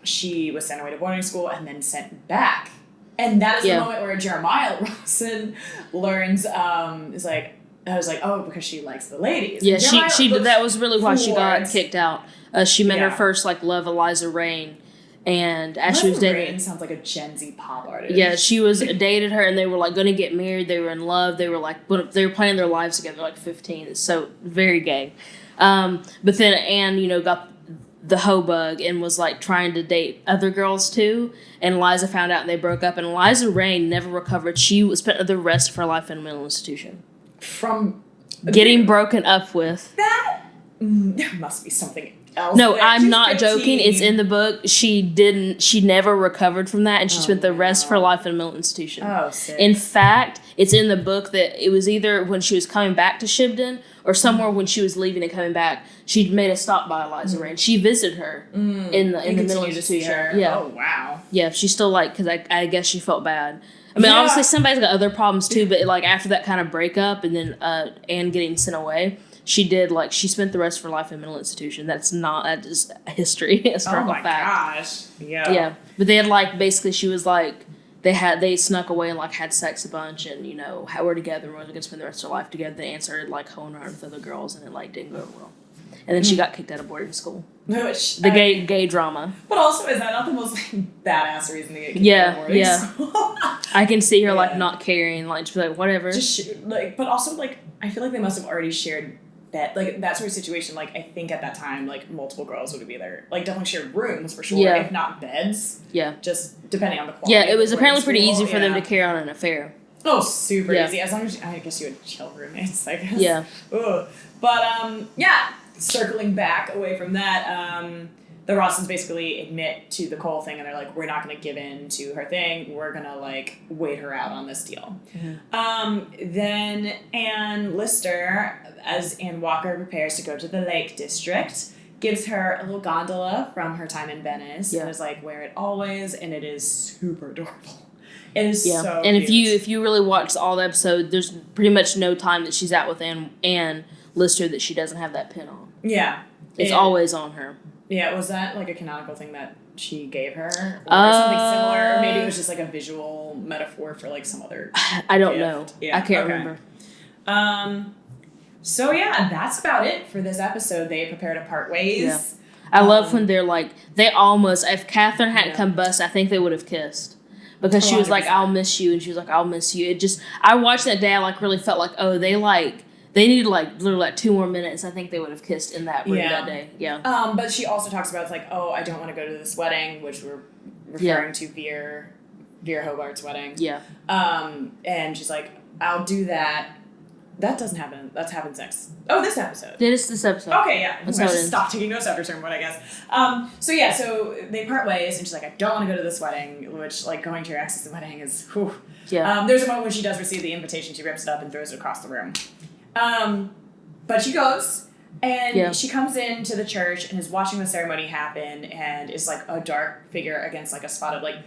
She was sent away to boarding school and then sent back. And that is the moment where Jeremiah Rawson learns, is like, I was like, oh, because she likes the ladies. Yeah, she that was really why she got kicked out. She met her first love, Eliza Rain. And as she was dating, Rain sounds like a Gen Z pop artist. Yeah, she dated her, and they were going to get married. They were in love. They were they were planning their lives together, 15. It's so very gay. But then Anne, got the hoe bug and was trying to date other girls too. And Eliza found out, and they broke up. And Eliza Rain never recovered. She spent the rest of her life in a mental institution from getting broken up with. That there must be something. No, I'm not joking. It's in the book. She never recovered from that, and she spent the rest of her life in a mental institution. Oh, sick. In fact, it's in the book that it was either when she was coming back to Shibden or somewhere when she was leaving and coming back, she made a stop by Eliza Rain. She visited her in the mental institution. Yeah. Oh, wow. Yeah, she's still because I guess she felt bad. I mean, obviously somebody's got other problems too, but after that kind of breakup and then Anne getting sent away, she did she spent the rest of her life in a mental institution. That is history, historical fact. Oh my gosh. Yeah. Yeah. But they had basically she was they snuck away and had sex a bunch and were together and were gonna spend the rest of their life together. Then Anne started hoeing around with other girls and it didn't go well. And then she got kicked out of boarding school. The gay drama. But also, is that not the most badass reason to get kicked out of boarding school? I can see her not caring, just be whatever. But also I feel they must have already shared that that sort of situation. I think at that time multiple girls would be there. Definitely shared rooms for sure, if not beds. Yeah. Just depending on the quality. Yeah, it was apparently pretty easy for them to carry on an affair. Oh, super easy. As long as I guess you had chill roommates. I guess. Yeah. Ugh. But circling back away from that, the Rawsons basically admit to the Cole thing, and they're we're not going to give in to her thing. We're going to wait her out on this deal. Mm-hmm. Then Ann Lister, as Ann Walker prepares to go to the Lake District, gives her a little gondola from her time in Venice. Yeah. And is wear it always, and it is super adorable. It is so and cute. if you really watch all the episode, there's pretty much no time that she's out with Ann Lister that she doesn't have that pin on. Yeah. It's always on her. Yeah, was that a canonical thing that she gave her? Or something similar? Or maybe it was just a visual metaphor for some other I don't gift. know. Yeah. I can't remember. So yeah, that's about it for this episode. They prepare to part ways. Yeah. I love when they're like, they almost, if Catherine hadn't come bust, I think they would have kissed. Because she was like, I'll miss you. And she was like, I'll miss you. It just, I watched that day, I like really felt like, oh, they needed like literally like 2 more minutes. I think they would have kissed in that room that day. Yeah. But she also talks about, it's like, oh, I don't want to go to this wedding, which we're referring to Veer Hobart's wedding. Yeah. And she's like, I'll do that. That doesn't happen. That happens next. Oh, this episode. It is this episode. Okay, yeah. I should stop taking notes after a certain point, I guess. So they part ways, and she's like, I don't want to go to this wedding, which, like, going to your ex's wedding is, whew. Yeah. There's a moment when she does receive the invitation, she rips it up and throws it across the room. But she goes, and she comes into the church and is watching the ceremony happen, and is, like, a dark figure against, like, a spot of, like,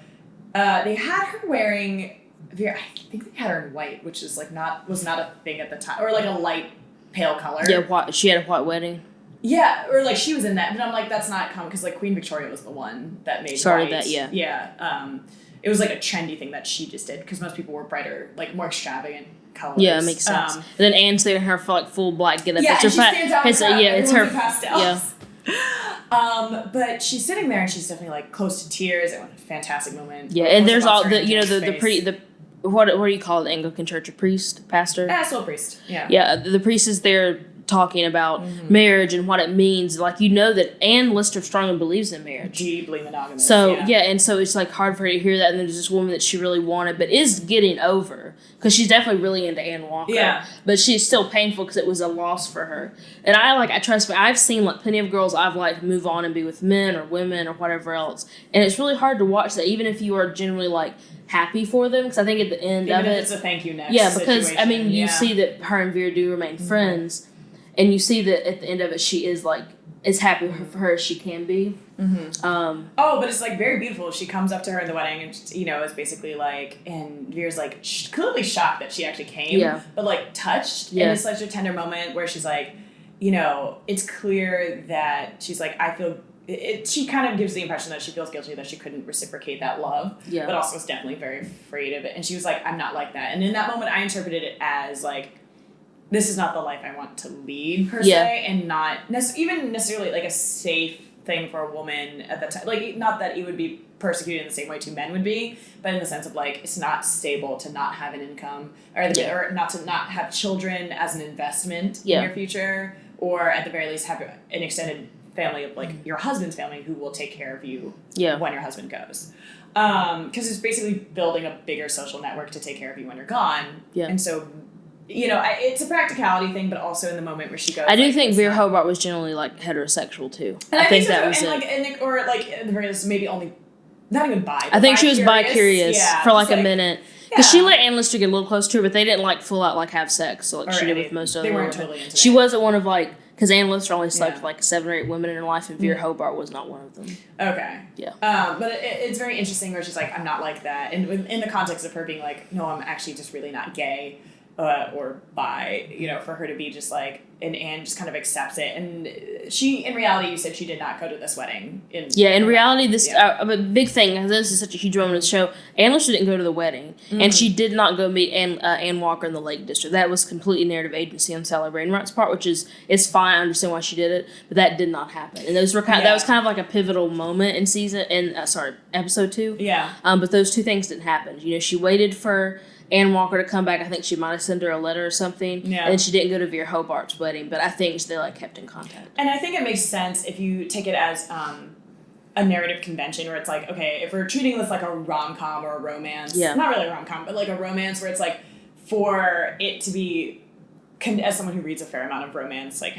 they had her wearing... I think they had her in white, which is like was not a thing at the time, or like a light pale color. Yeah, she had a white wedding. Yeah, or like she was in that, but I'm like, that's not common because like Queen Victoria was the one that made started white. That. Yeah. Yeah. It was like a trendy thing that she just did because most people were brighter, like more extravagant colors. Yeah, it makes sense. And then Anne's there in her like full black getup. Yeah, and she stands out. It's her pastels. Yeah. But she's sitting there and she's definitely like close to tears. It was a fantastic moment. Yeah, and there's all the what do you call it? Anglican church, a priest, pastor? Yeah, still a priest. Yeah. Yeah, the priest is there talking about marriage and what it means. Like, you know that Anne Lister strongly believes in marriage. Deeply monogamous. So, and so it's like hard for her to hear that. And there's this woman that she really wanted, but is getting over. Because she's definitely really into Anne Walker. Yeah. But she's still painful because it was a loss for her. And I trust me, I've seen like plenty of girls I've liked move on and be with men or women or whatever else. And it's really hard to watch that, even if you are generally like happy for them. Because I think at the end of it, it's a thank you next. Yeah, because situation. I mean, you see that her and Veer do remain friends. And you see that at the end of it, she is like as happy for her as she can be. Mm-hmm. But it's like very beautiful. She comes up to her in the wedding, and is basically like, and Veer's like clearly shocked that she actually came, but like touched. Yeah. And it's such a tender moment where she's like, it's clear that she's like, I feel. She kind of gives the impression that she feels guilty that she couldn't reciprocate that love, but also is definitely very afraid of it. And she was like, I'm not like that. And in that moment, I interpreted it as like, this is not the life I want to lead, per se, and not even necessarily like a safe thing for a woman at the time. Like, not that it would be persecuted in the same way 2 men would be, but in the sense of like, it's not stable to not have an income, or not to not have children as an investment in your future, or at the very least have an extended family of like your husband's family who will take care of you when your husband goes. Because it's basically building a bigger social network to take care of you when you're gone. Yeah. And so, it's a practicality thing, but also in the moment where she goes. I do think Veer Hobart was generally like heterosexual too. And I think that was it. Or at the very least, maybe only, not even bi. I think she was bi-curious for like a minute. Because she let Anne Lister get a little close to her, but they didn't like full out like have sex, so like she did with most other women. They weren't totally into She wasn't one of like, because Anne Lister only slept with like 7 or 8 women in her life, and Veer Hobart was not one of them. Okay. Yeah. But it's very interesting where she's like, I'm not like that. And in the context of her being like, no, I'm actually just really not gay. Or bi, for her to be just like, and Anne just kind of accepts it. And she, in reality, you said she did not go to this wedding. In reality, this a big thing, this is such a huge moment of the show, Anne Lister didn't go to the wedding. And she did not go meet Anne Walker in the Lake District. That was completely narrative agency on Sally Rainwright's part, which is fine. I understand why she did it, but that did not happen. And those were that was kind of like a pivotal moment in episode 2. Yeah. But those 2 things didn't happen. She waited for Anne Walker to come back. I think she might have sent her a letter or something. Yeah. And she didn't go to Veer Hobart's wedding, but I think they like kept in contact. And I think it makes sense if you take it as a narrative convention where it's like, okay, if we're treating this like a rom-com or a romance, not really a rom-com, but like a romance where it's like, for it to be, as someone who reads a fair amount of romance, like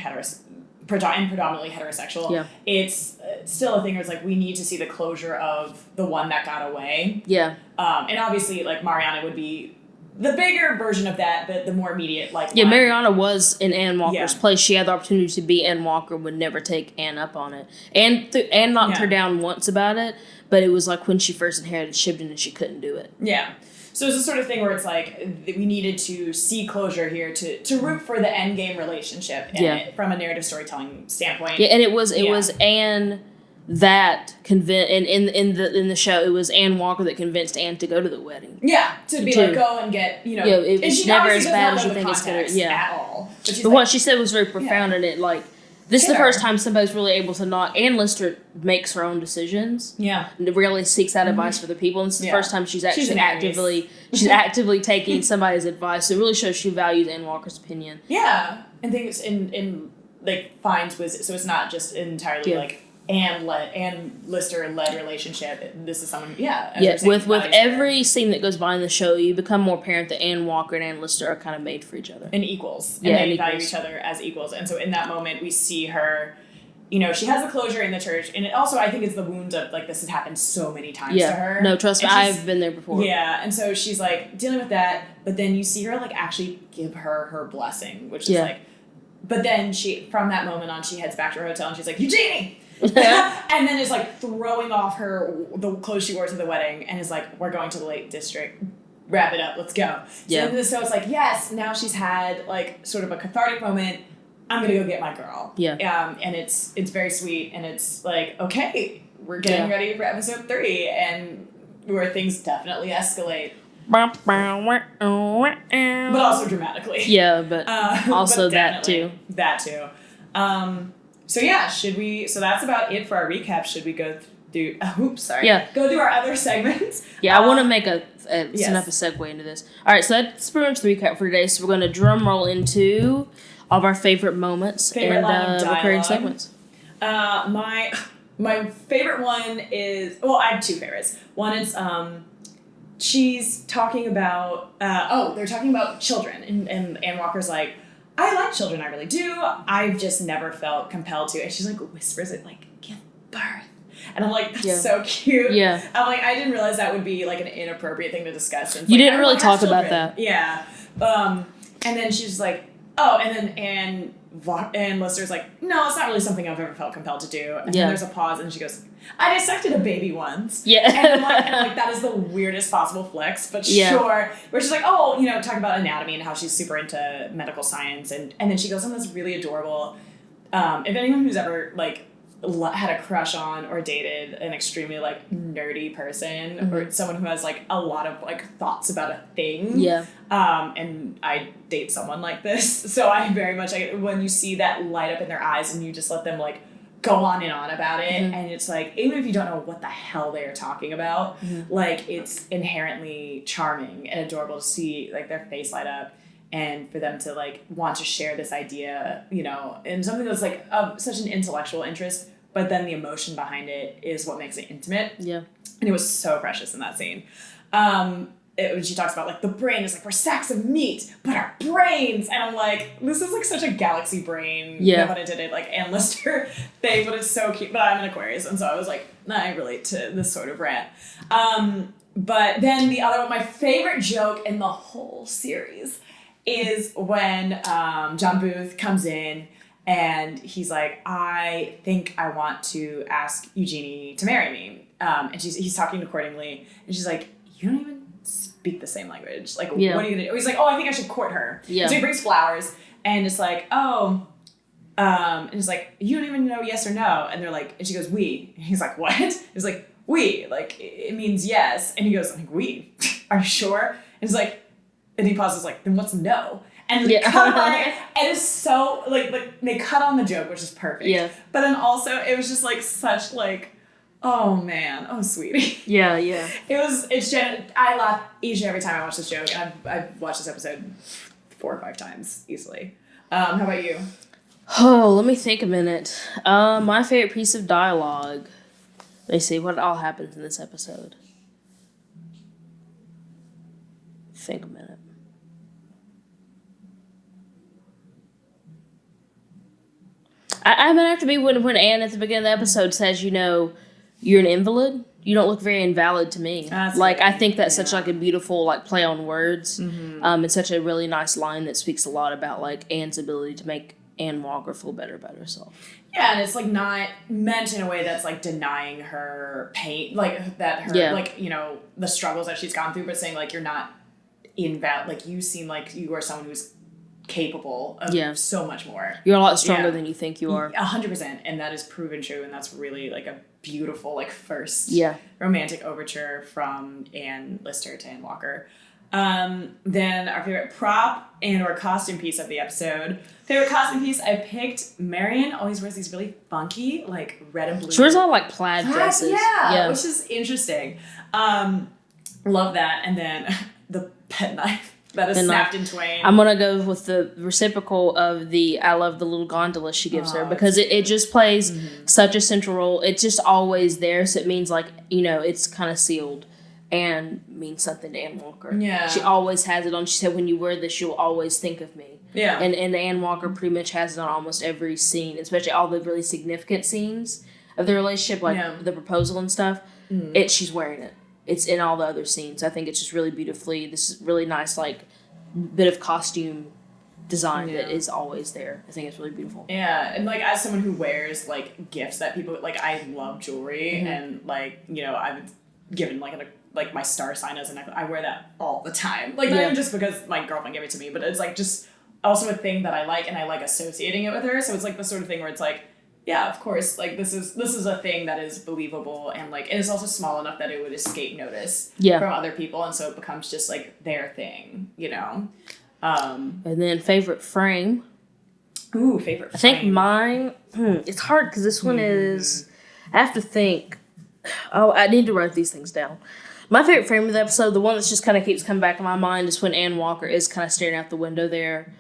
predominantly heterosexual, it's still a thing where it's like, we need to see the closure of the one that got away. Yeah. And obviously, like, Mariana would be the bigger version of that, but the more immediate, like... Yeah, Mariana was in Anne Walker's place. She had the opportunity to be Anne Walker, would never take Anne up on it. Anne knocked her down once about it, but it was like when she first inherited Shibden and she couldn't do it. Yeah. So it's the sort of thing where it's like, we needed to see closure here to root for the endgame relationship from a narrative storytelling standpoint. Yeah, and it was Anne that in the show, it was Anne Walker that convinced Anne to go to the wedding. Yeah, to go and get, you know. Yeah, it's never as bad as you think it's going to. Yeah. At all. But what she said was very profound, and it, like, this is the first time somebody's really able to not. Anne Lister makes her own decisions. Yeah. And really seeks out advice for the people. And this is the first time she's actually actively taking somebody's advice. It really shows she values Anne Walker's opinion. Yeah. And things in like finds was so it's not just entirely like Anne Lister led relationship. This is someone with every scene that goes by in the show, you become more apparent that Anne Walker and Anne Lister are kind of made for each other. And equals. And they value each other as equals. And so in that moment we see her, you know, she has the closure in the church, and it also, I think, it's the wound of, like, this has happened so many times to her. No, trust me, I've been there before. Yeah, and so she's, like, dealing with that, but then you see her, like, actually give her blessing, which is, like, but then from that moment on, she heads back to her hotel, and she's like, Eugenie! And then is, like, throwing off the clothes she wore to the wedding, and is like, we're going to the Lake District. Wrap it up. Let's go. So it's like, yes, now she's had, like, sort of a cathartic moment. I'm going to go get my girl. Yeah. And it's very sweet, and it's like, okay, we're getting ready for episode 3, and where things definitely escalate. But also dramatically. Yeah, but also that too. That too. So yeah, so that's about it for our recap. Should we go through, go through our other segments? Yeah, I want to make a segue into this. All right, so that's pretty much the recap for today. So we're going to drum roll into all of our favorite moments and recurring segments. My favorite one is, well, I have 2 favorites. One is, she's talking about, they're talking about children, and Anne Walker's like, I like children, I really do. I've just never felt compelled to. And she's like, whispers it, like, give birth. And I'm like, that's so cute. Yeah. I'm like, I didn't realize that would be, like, an inappropriate thing to discuss. And you didn't really talk about that. Yeah. And then she's like, and then Anne Lister's like, no, it's not really something I've ever felt compelled to do. And then there's a pause, and she goes, I dissected a baby once. Yeah. And I'm like, that is the weirdest possible flex, but sure. Where she's like, talk about anatomy and how she's super into medical science. And then she goes on this really adorable, if anyone who's ever, like, had a crush on or dated an extremely, like, nerdy person or someone who has, like, a lot of, like, thoughts about a thing. Yeah. And I date someone like this. So I very much, when you see that light up in their eyes and you just let them, like, go on and on about it. And it's like, even if you don't know what the hell they are talking about, like, it's inherently charming and adorable to see, like, their face light up. And for them to, like, want to share this idea, you know, and something that's, like, of such an intellectual interest, but then the emotion behind it is what makes it intimate. Yeah. And it was so precious in that scene. When she talks about, like, the brain is like, we're sacks of meat, but our brains. And I'm like, this is, like, such a galaxy brain, no pun intended, like, Anne Lister thing, but it's so cute. But I'm an Aquarius, and so I was like, I relate to this sort of rant. But then the other one, my favorite joke in the whole series is when John Booth comes in and he's like, I think I want to ask Eugenie to marry me. And he's talking accordingly. And she's like, you don't even speak the same language. Like, what are you going to do? He's like, I think I should court her. Yeah. So he brings flowers. And it's like, and it's like, you don't even know yes or no. And they're like, and she goes, oui. And he's like, what? He's like, oui. Like, it means yes. And he goes, like, oui. Are you sure? And he's like, and he pauses, like, then what's no? And they cut on it, and it's so, like, they cut on the joke, which is perfect. Yeah. But then also, it was just, like, such, like, oh, man. Oh, sweetie. Yeah, yeah. I laugh each and every time I watch this joke, and I've watched this episode 4 or 5 times, easily. How about you? Oh, let me think a minute. My favorite piece of dialogue. Let me see what all happens in this episode. Think a minute. I'm gonna have to be when Anne at the beginning of the episode says, you know, you're an invalid. You don't look very invalid to me. That's like good. I think that's such like a beautiful like play on words. It's such a really nice line that speaks a lot about like Anne's ability to make Anne Walker feel better about herself. Yeah, and it's like not meant in a way that's like denying her pain, like that her like, you know, the struggles that she's gone through, but saying like you're not invalid. Like you seem like you are someone who's capable of so much more. You're a lot stronger than you think you are. 100%, and that is proven true, and that's really like a beautiful like first romantic overture from Anne Lister to Anne Walker. Then our favorite prop and or costume piece of the episode. Favorite costume piece, I picked Marion always wears these really funky like red and blue. She wears a lot of like plaid dresses. Yeah, which is interesting. Love that. And then the pen knife that is snapped in twain. I'm going to go with the reciprocal of the I love the little gondola she gives her, because it just plays such a central role. It's just always there, so it means like, it's kind of sealed and means something to Anne Walker. Yeah. She always has it on. She said, when you wear this, you'll always think of me. Yeah. And Anne Walker pretty much has it on almost every scene, especially all the really significant scenes of the relationship, like the proposal and stuff. She's wearing it. It's in all the other scenes. I think it's just really beautifully, this really nice, like, bit of costume design that is always there. I think it's really beautiful. Yeah, and, like, as someone who wears, like, gifts that people, like, I love jewelry, and, like, I've given, like, my star sign as a necklace. I wear that all the time. Like, not even just because my girlfriend gave it to me, but it's, like, just also a thing that I like, and I like associating it with her, so it's, like, the sort of thing where it's, like, yeah, of course, like, this is a thing that is believable, and, like, it is also small enough that it would escape notice from other people, and so it becomes just, like, their thing, And then favorite frame. Ooh, favorite frame. I think mine, it's hard, because this one is, I have to think, I need to write these things down. My favorite frame of the episode, the one that just kind of keeps coming back in my mind, is when Anne Walker is kind of staring out the window there,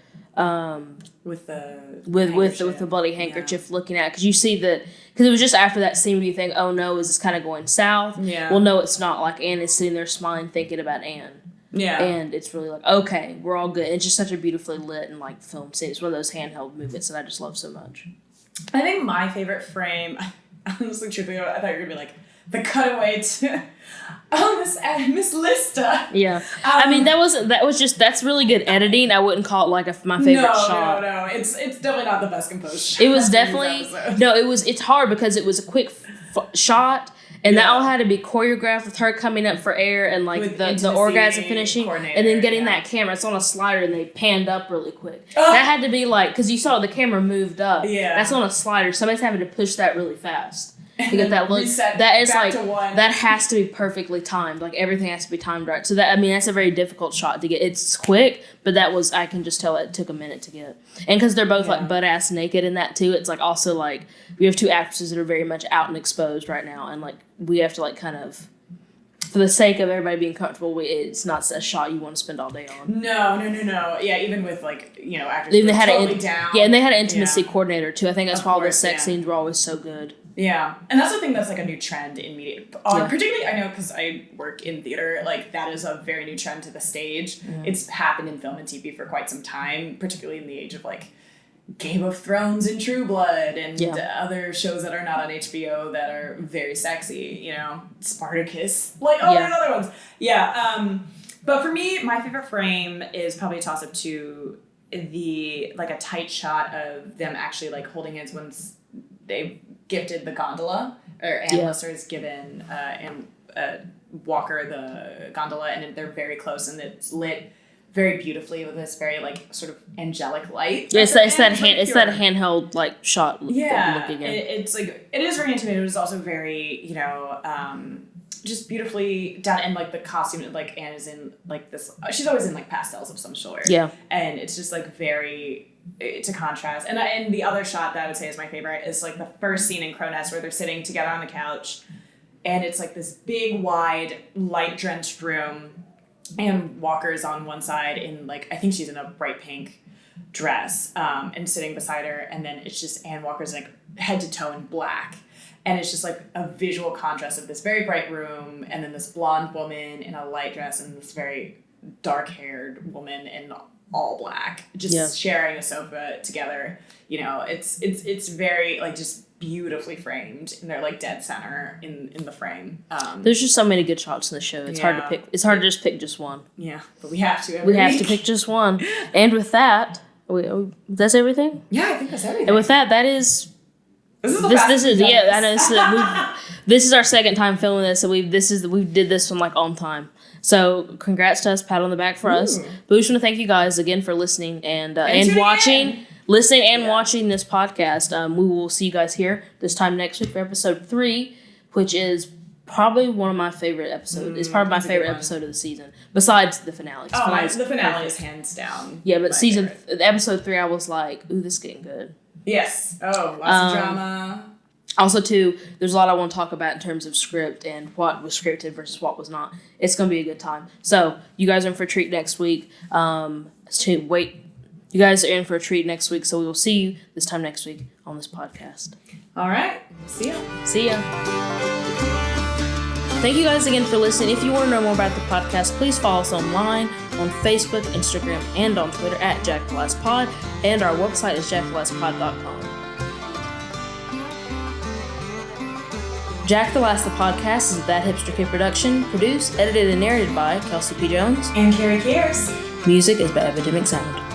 with the bloody handkerchief looking at, because you see that, because it was just after that scene where you think, oh no, is this kind of going south? Well, no, it's not. Like, Anne is sitting there smiling, thinking about Anne. And it's really like, okay, we're all good. It's just such a beautifully lit and like filmed scene. It's one of those handheld movements that I just love so much. I think my favorite frame, honestly, truthfully, I thought you were gonna be like the cutaway to Miss Lister. Yeah, I mean that's really good editing. I wouldn't call it like my favorite shot. No, it's definitely not the best composed shot. It was definitely It's hard because it was a quick shot. And that all had to be choreographed with her coming up for air and like the orgasm finishing, and then getting that camera. It's on a slider and they panned up really quick. That had to be like, because you saw the camera moved up. Yeah, that's on a slider. Somebody's having to push that really fast to get that look. That is like that has to be perfectly timed. Like everything has to be timed right. So that's a very difficult shot to get. It's quick, but I can just tell it took a minute to get. And because they're both like butt ass naked in that too, it's like also like we have two actresses that are very much out and exposed right now, and like we have to like kind of, for the sake of everybody being comfortable, it's not a shot you want to spend all day on. No. Yeah, even with like actors they had totally down. Yeah, and they had an intimacy coordinator too. I think that's why all the sex scenes were always so good. Yeah, and that's the thing that's like a new trend in media. Particularly, I know because I work in theater, like that is a very new trend to the stage. It's happened in film and TV for quite some time, particularly in the age of like Game of Thrones and True Blood and other shows that are not on HBO that are very sexy, Spartacus, like all those other ones. Yeah, but for me, my favorite frame is probably a toss-up to a tight shot of them actually like holding hands once they gifted the gondola, or Anne Lister has given Anne Walker the gondola, and they're very close, and it's lit very beautifully with this very like sort of angelic light. Yeah, it's that handheld like shot. Yeah, it's like it is very intimate. It was also very just beautifully done, and like the costume, like Anne is in like this. She's always in like pastels of some sort. Yeah, and it's just like very. It's a contrast. And the other shot that I would say is my favorite is like the first scene in Crow Nest where they're sitting together on the couch, and it's like this big, wide, light-drenched room, and Walker's on one side in like, I think she's in a bright pink dress, and sitting beside her, and then it's just Anne Walker's like head to toe in black. And it's just like a visual contrast of this very bright room, and then this blonde woman in a light dress, and this very dark-haired woman in all black, just sharing a sofa together. It's very like just beautifully framed, and they're like dead center in the frame. There's just so many good shots in the show. It's hard to pick. It's hard to just pick just one. Yeah, but we have to. We have to pick just one. And with that, that's everything. Yeah, I think that's everything. And with that, This is our second time filming this, so we did this one like on time. So congrats to us, pat on the back for us. But we just want to thank you guys again for listening and watching. Listening and watching this podcast. We will see you guys here this time next week for episode 3, which is probably one of my favorite episodes. It's probably my favorite episode of the season, besides the finale. The finale is hands down. Yeah, but episode 3, I was like, ooh, this is getting good. Yes. Oh, lots of drama. Also, too, there's a lot I want to talk about in terms of script and what was scripted versus what was not. It's going to be a good time. So, you guys are in for a treat next week. You guys are in for a treat next week, so we will see you this time next week on this podcast. All right. See ya. See ya. Thank you guys again for listening. If you want to know more about the podcast, please follow us online on Facebook, Instagram, and on Twitter at JackTheLastPod, and our website is jackthelastpod.com. Jack the Last, the podcast, is a That Hipster Kid production, produced, edited, and narrated by Kelsey P. Jones. And Carrie Cares. Music is by Epidemic Sound.